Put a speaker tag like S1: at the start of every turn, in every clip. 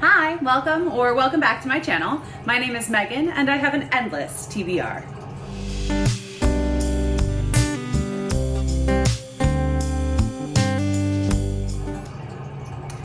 S1: Hi, welcome back to my channel. My name is Megan and I have an endless TBR.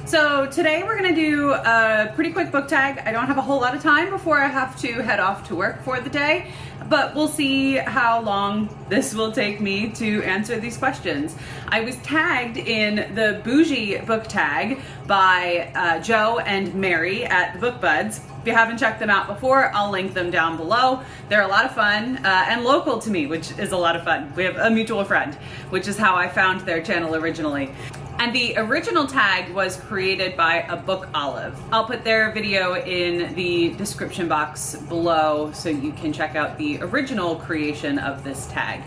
S1: So today we're gonna do a pretty quick book tag. I don't have a whole lot of time before I have to head off to work for the day, but we'll see how long this will take me to answer these questions. I was tagged in the Boujee book tag by Joe and Mary at the Book Buds. If you haven't checked them out before, I'll link them down below. They're a lot of fun and local to me, which is a lot of fun. We have a mutual friend, which is how I found their channel originally. And the original tag was created by a Book Olive. I'll put their video in the description box below so you can check out the original creation of this tag.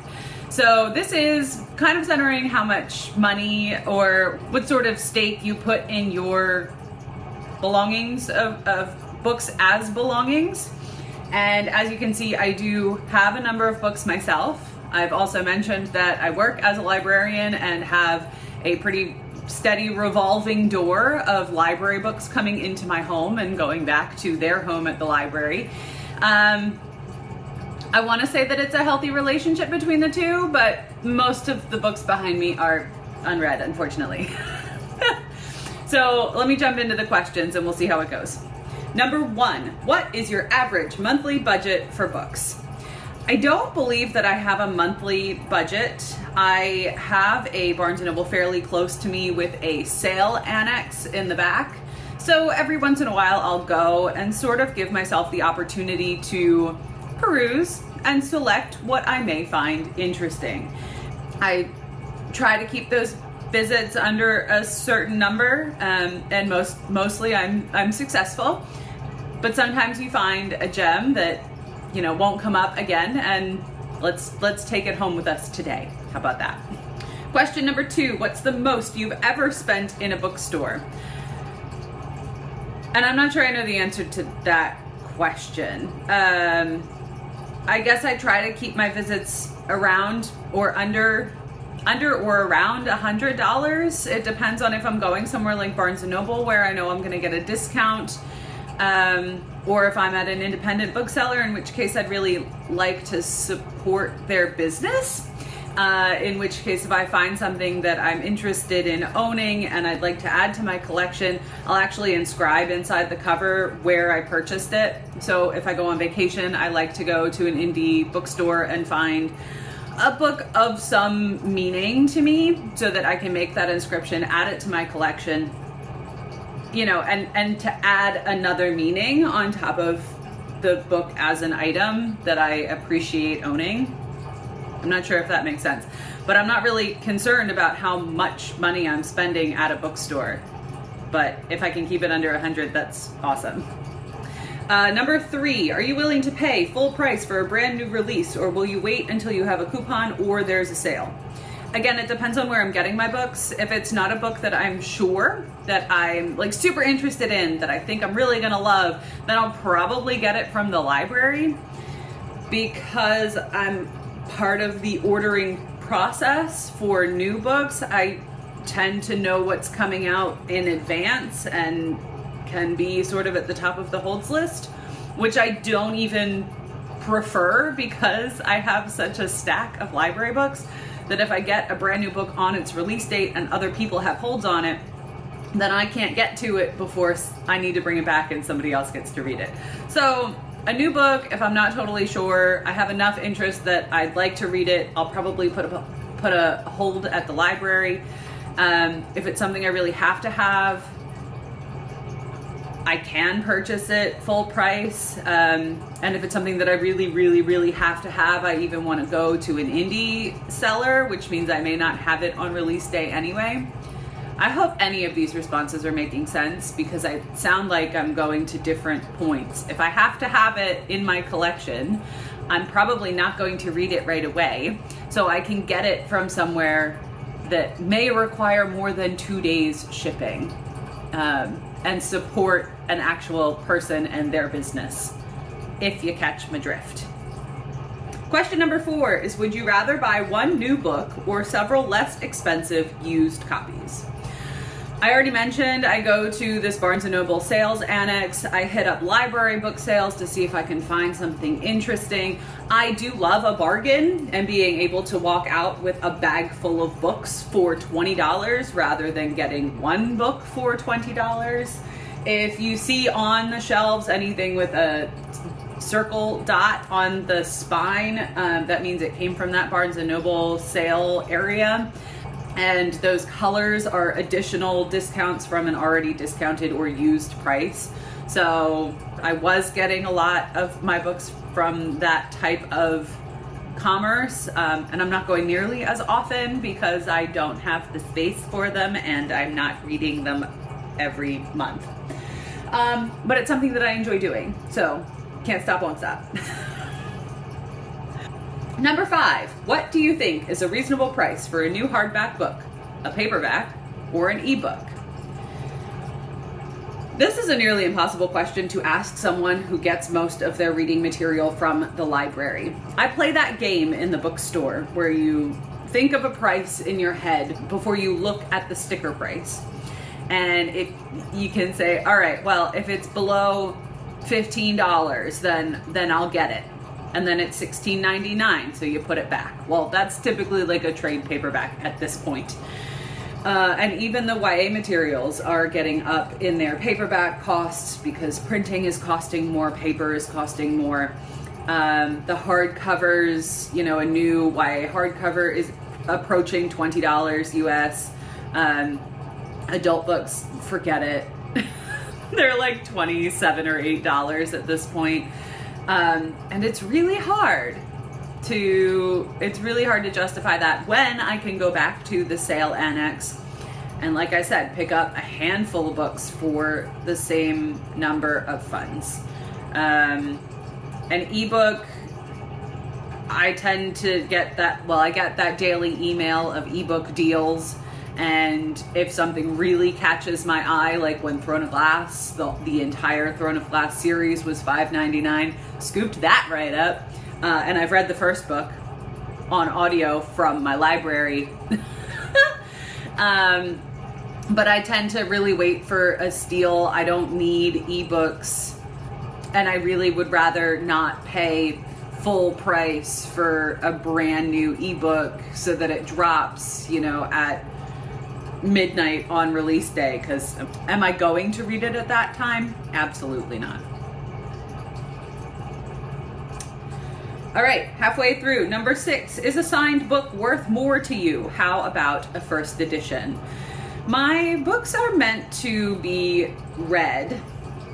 S1: So this is kind of centering how much money or what sort of stake you put in your belongings of books as belongings. And as you can see, I do have a number of books myself. I've also mentioned that I work as a librarian and have a pretty steady revolving door of library books coming into my home and going back to their home at the library. I want to say that it's a healthy relationship between the two, but most of the books behind me are unread, unfortunately. So let me jump into the questions and we'll see how it goes. Number 1, what is your average monthly budget for books? I don't believe that I have a monthly budget. I have a Barnes & Noble fairly close to me with a sale annex in the back. So every once in a while I'll go and sort of give myself the opportunity to peruse and select what I may find interesting. I try to keep those visits under a certain number, and mostly I'm successful. But sometimes you find a gem that won't come up again, and let's take it home with us today. How about that? Question number 2, what's the most you've ever spent in a bookstore? And I'm not sure I know the answer to that question. I guess I try to keep my visits around or under or around $100. It depends on if I'm going somewhere like Barnes & Noble where I know I'm gonna get a discount, or if I'm at an independent bookseller, in which case I'd really like to support their business. In which case, if I find something that I'm interested in owning and I'd like to add to my collection, I'll actually inscribe inside the cover where I purchased it. So if I go on vacation, I like to go to an indie bookstore and find a book of some meaning to me so that I can make that inscription, add it to my collection, and to add another meaning on top of the book as an item that I appreciate owning. I'm not sure if that makes sense, but I'm not really concerned about how much money I'm spending at a bookstore. But if I can keep it under 100, that's awesome. Number 3, are you willing to pay full price for a brand new release, or will you wait until you have a coupon or there's a sale? Again, it depends on where I'm getting my books. If it's not a book that I'm sure that I'm like super interested in, that I think I'm really gonna love, then I'll probably get it from the library, because I'm part of the ordering process for new books. I tend to know what's coming out in advance and can be sort of at the top of the holds list, which I don't even prefer because I have such a stack of library books that if I get a brand new book on its release date and other people have holds on it, then I can't get to it before I need to bring it back and somebody else gets to read it. So a new book, if I'm not totally sure, I have enough interest that I'd like to read it, I'll probably put a hold at the library. If it's something I really have to have, I can purchase it full price. And if it's something that I really have to have, I even want to go to an indie seller, which means I may not have it on release day anyway. I hope any of these responses are making sense, because I sound like I'm going to different points. If I have to have it in my collection, I'm probably not going to read it right away. So I can get it from somewhere that may require more than 2 days shipping, and support an actual person and their business, if you catch my drift. Question number 4 is, would you rather buy one new book or several less expensive used copies? I already mentioned I go to this Barnes & Noble sales annex. I hit up library book sales to see if I can find something interesting. I do love a bargain and being able to walk out with a bag full of books for $20 rather than getting one book for $20. If you see on the shelves anything with a circle dot on the spine, that means it came from that Barnes & Noble sale area. And those colors are additional discounts from an already discounted or used price. So I was getting a lot of my books from that type of commerce, and I'm not going nearly as often because I don't have the space for them and I'm not reading them every month. But it's something that I enjoy doing, so can't stop, won't stop. Number 5, what do you think is a reasonable price for a new hardback book, a paperback, or an ebook? This is a nearly impossible question to ask someone who gets most of their reading material from the library. I play that game in the bookstore where you think of a price in your head before you look at the sticker price. And if you can say, all right, well, if it's below $15, then I'll get it. And then it's $16.99, so you put it back. Well, that's typically like a trade paperback at this point. And even the YA materials are getting up in their paperback costs because printing is costing more, paper is costing more. The hardcovers, a new YA hardcover is approaching $20 US. Adult books, forget it. They're like $27 or $8 at this point. And it's really hard to justify that when I can go back to the sale annex and, like I said, pick up a handful of books for the same number of funds. An ebook, I tend to get I get that daily email of ebook deals. And if something really catches my eye, like when Throne of Glass, the entire Throne of Glass series was $5.99, scooped that right up. And I've read the first book on audio from my library. But I tend to really wait for a steal. I don't need ebooks, and I really would rather not pay full price for a brand new ebook so that it drops, at midnight on release day, because am I going to read it at that time? Absolutely not. All right, halfway through. Number 6, is a signed book worth more to you? How about a first edition? My books are meant to be read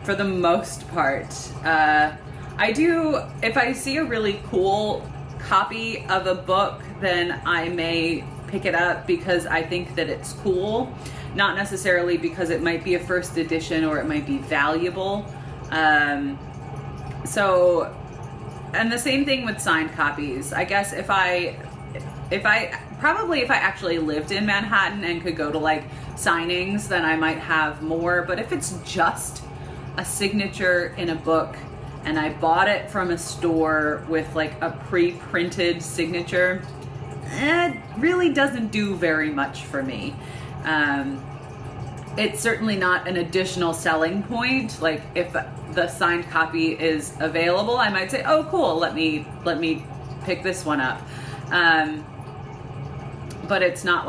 S1: for the most part. If I see a really cool copy of a book, then I may pick it up because I think that it's cool, not necessarily because it might be a first edition or it might be valuable. And the same thing with signed copies. I guess if I actually lived in Manhattan and could go to like signings, then I might have more. But if it's just a signature in a book and I bought it from a store with like a pre-printed signature, it really doesn't do very much for me. It's certainly not an additional selling point. Like if the signed copy is available, I might say, oh cool, let me pick this one up. But it's not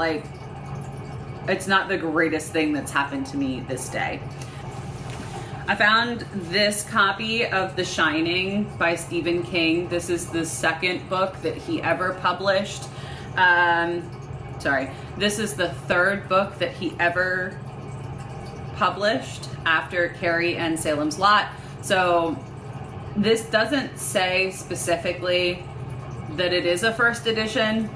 S1: the greatest thing that's happened to me this day. I found this copy of The Shining by Stephen King. This is the second book that he ever published. This is the third book that he ever published after Carrie and Salem's Lot. So this doesn't say specifically that it is a first edition.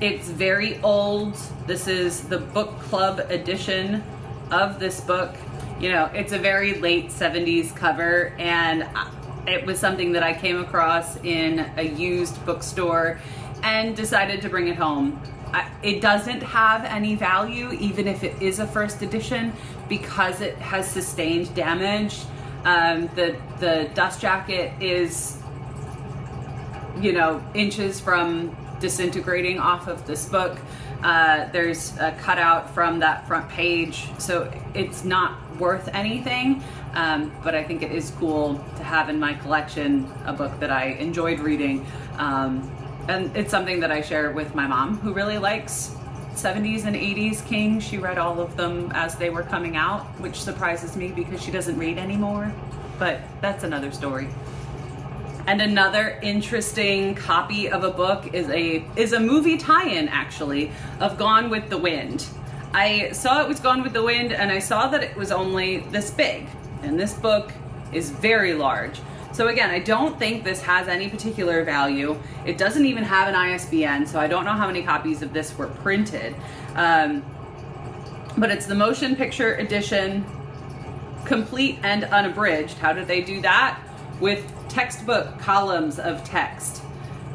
S1: It's very old. This is the book club edition of this book. It's a very late 70s cover, and it was something that I came across in a used bookstore and decided to bring it home. It doesn't have any value, even if it is a first edition, because it has sustained damage. The dust jacket is, inches from disintegrating off of this book. There's a cutout from that front page, so it's not worth anything, but I think it is cool to have in my collection a book that I enjoyed reading, and it's something that I share with my mom, who really likes 70s and 80s King. She read all of them as they were coming out, which surprises me because she doesn't read anymore, but that's another story. And another interesting copy of a book is a movie tie-in, actually, of Gone with the Wind. I saw it was Gone with the Wind, and I saw that it was only this big, and this book is very large. So again, I don't think this has any particular value. It doesn't even have an ISBN, so I don't know how many copies of this were printed. But it's the motion picture edition, complete and unabridged. How did they do that? With textbook columns of text.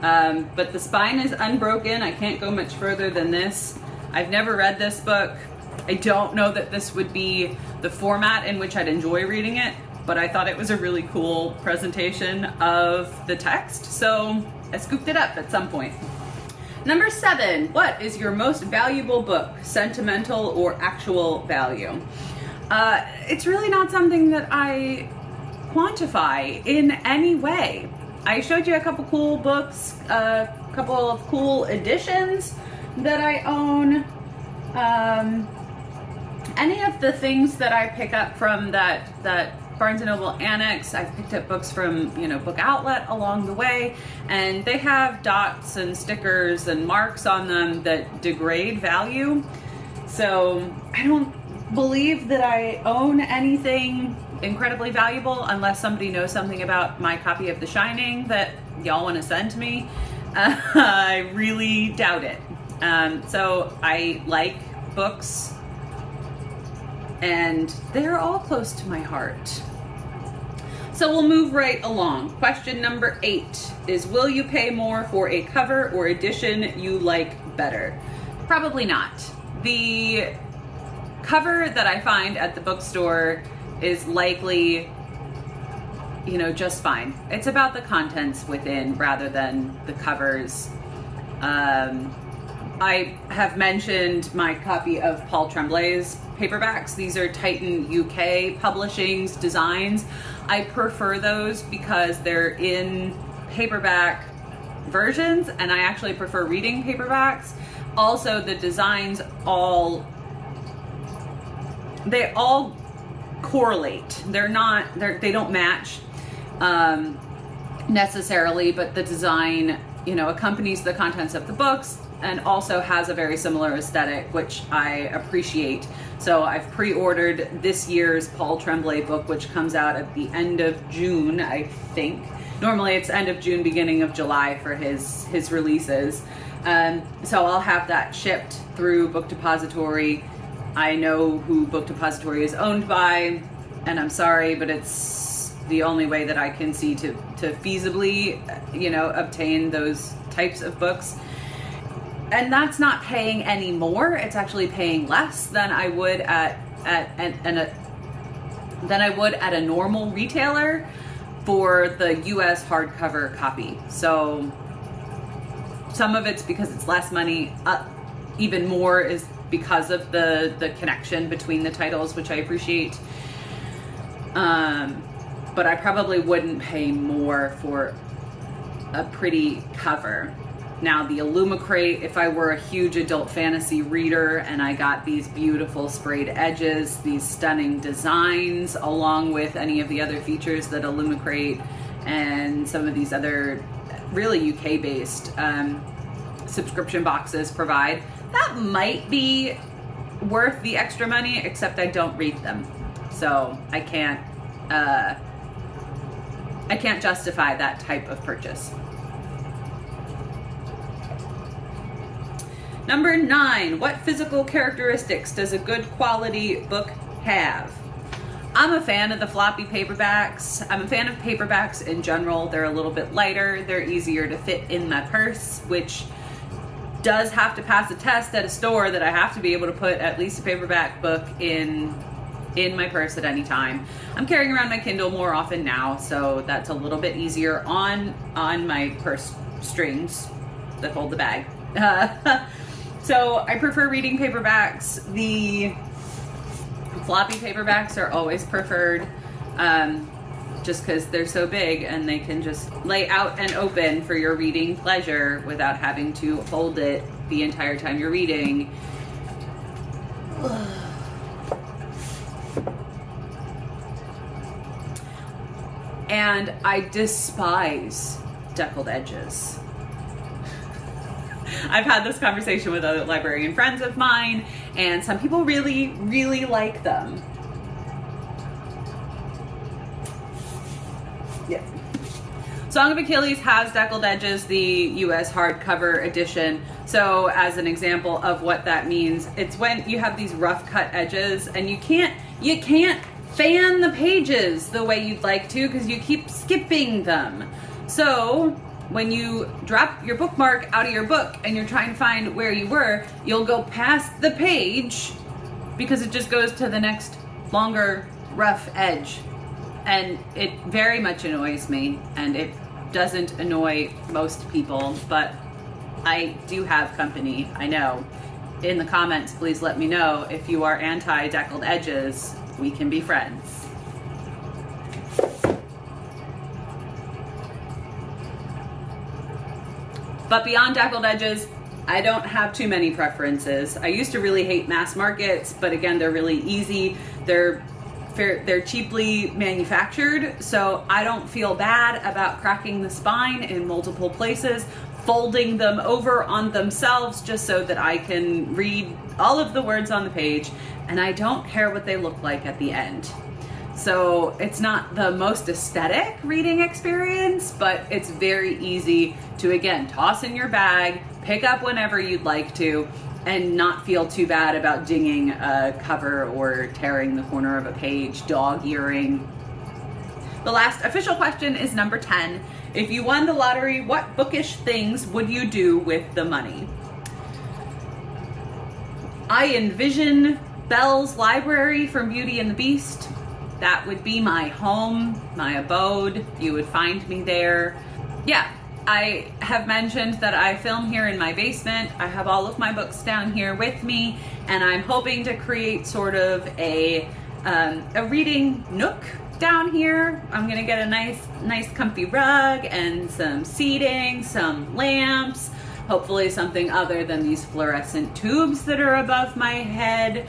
S1: But the spine is unbroken. I can't go much further than this. I've never read this book. I don't know that this would be the format in which I'd enjoy reading it, but I thought it was a really cool presentation of the text, so I scooped it up at some point. Number 7, what is your most valuable book, sentimental or actual value? It's really not something that I quantify in any way. I showed you a couple cool books, a couple of cool editions that I own. Any of the things that I pick up from that Barnes & Noble Annex, I've picked up books from, Book Outlet along the way, and they have dots and stickers and marks on them that degrade value. So I don't believe that I own anything incredibly valuable unless somebody knows something about my copy of The Shining that y'all want to send to me. I really doubt it. So I like books, and they're all close to my heart. So we'll move right along. Question number 8 is, will you pay more for a cover or edition you like better? Probably not. The cover that I find at the bookstore is likely, just fine. It's about the contents within rather than the covers. I have mentioned my copy of Paul Tremblay's paperbacks. These are Titan UK Publishing's designs. I prefer those because they're in paperback versions, and I actually prefer reading paperbacks. Also, the designs they all correlate. They don't match necessarily, but the design, accompanies the contents of the books and also has a very similar aesthetic, which I appreciate. So I've pre-ordered this year's Paul Tremblay book, which comes out at the end of June, I think. Normally it's end of June, beginning of July for his releases. So I'll have that shipped through Book Depository. I know who Book Depository is owned by, and I'm sorry, but it's the only way that I can see to feasibly, obtain those types of books. And that's not paying any more. It's actually paying less than I would at a normal retailer for the US hardcover copy. So some of it's because it's less money. Even more is because of the connection between the titles, which I appreciate. But I probably wouldn't pay more for a pretty cover. Now, the Illumicrate, if I were a huge adult fantasy reader and I got these beautiful sprayed edges, these stunning designs, along with any of the other features that Illumicrate and some of these other really UK-based subscription boxes provide, that might be worth the extra money, except I don't read them. So I can't justify that type of purchase. Number 9, what physical characteristics does a good quality book have? I'm a fan of the floppy paperbacks. I'm a fan of paperbacks in general. They're a little bit lighter. They're easier to fit in my purse, which does have to pass a test at a store that I have to be able to put at least a paperback book in my purse at any time. I'm carrying around my Kindle more often now, so that's a little bit easier on my purse strings that hold the bag. So I prefer reading paperbacks. The floppy paperbacks are always preferred, just because they're so big and they can just lay out and open for your reading pleasure without having to hold it the entire time you're reading. And I despise deckled edges. I've had this conversation with other librarian friends of mine, and some people really, really like them. Yeah. Song of Achilles has deckled edges, the US hardcover edition. So as an example of what that means, it's when you have these rough cut edges and you can't fan the pages the way you'd like to because you keep skipping them. So when you drop your bookmark out of your book and you're trying to find where you were, you'll go past the page because it just goes to the next longer rough edge. And it very much annoys me, and it doesn't annoy most people, but I do have company, I know. In the comments, please let me know if you are anti-deckled edges. We can be friends. But beyond deckled edges, I don't have too many preferences. I used to really hate mass markets, but again, they're really easy. They're cheaply manufactured, so I don't feel bad about cracking the spine in multiple places, folding them over on themselves just so that I can read all of the words on the page, and I don't care what they look like at the end. So it's not the most aesthetic reading experience, but it's very easy to, again, toss in your bag, pick up whenever you'd like to, and not feel too bad about dinging a cover or tearing the corner of a page, dog-earing. The last official question is number 10. If you won the lottery, what bookish things would you do with the money? I envision Belle's library from Beauty and the Beast. That would be my home, my abode. You would find me there. Yeah. I have mentioned that I film here in my basement. I have all of my books down here with me, and I'm hoping to create sort of a reading nook down here. I'm gonna get a nice comfy rug and some seating, some lamps, hopefully something other than these fluorescent tubes that are above my head,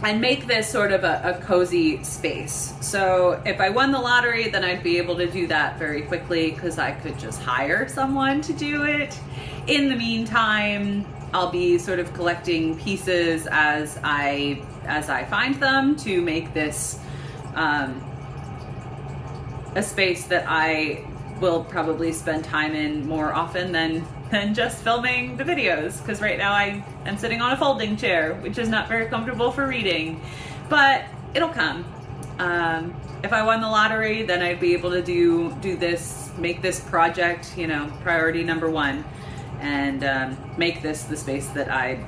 S1: and make this sort of a cozy space. So if I won the lottery, then I'd be able to do that very quickly because I could just hire someone to do it. In the meantime, I'll be sort of collecting pieces as I find them to make this a space that I will probably spend time in more often than just filming the videos, because right now I am sitting on a folding chair, which is not very comfortable for reading, but it'll come. If I won the lottery, then I'd be able to do this, make this project, you know, priority number one, and make this the space that I'd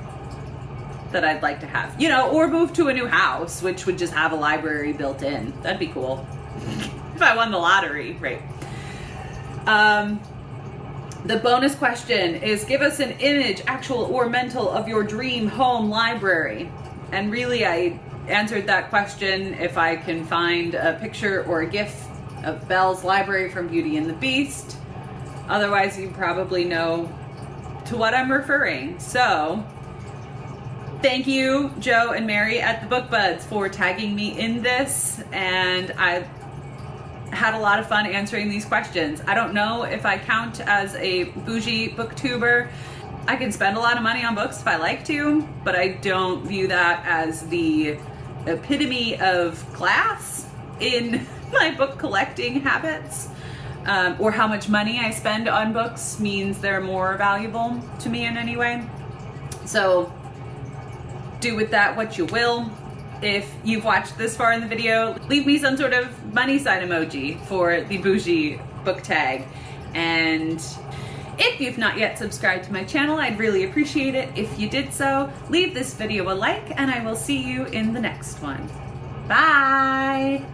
S1: like to have, you know, or move to a new house, which would just have a library built in. That'd be cool. If I won the lottery, right? The bonus question is, give us an image, actual or mental, of your dream home library. And really, I answered that question if I can find a picture or a GIF of Belle's library from Beauty and the Beast. Otherwise, you probably know to what I'm referring. So, thank you, Joe and Mary at the Book Buds, for tagging me in this, and I had a lot of fun answering these questions. I don't know if I count as a bougie booktuber. I can spend a lot of money on books if I like to, but I don't view that as the epitome of class in my book collecting habits, or how much money I spend on books means they're more valuable to me in any way. So do with that what you will. If you've watched this far in the video, leave me some sort of money sign emoji for the Boujee book tag. And if you've not yet subscribed to my channel, I'd really appreciate it if you did so. Leave this video a like, and I will see you in the next one. Bye!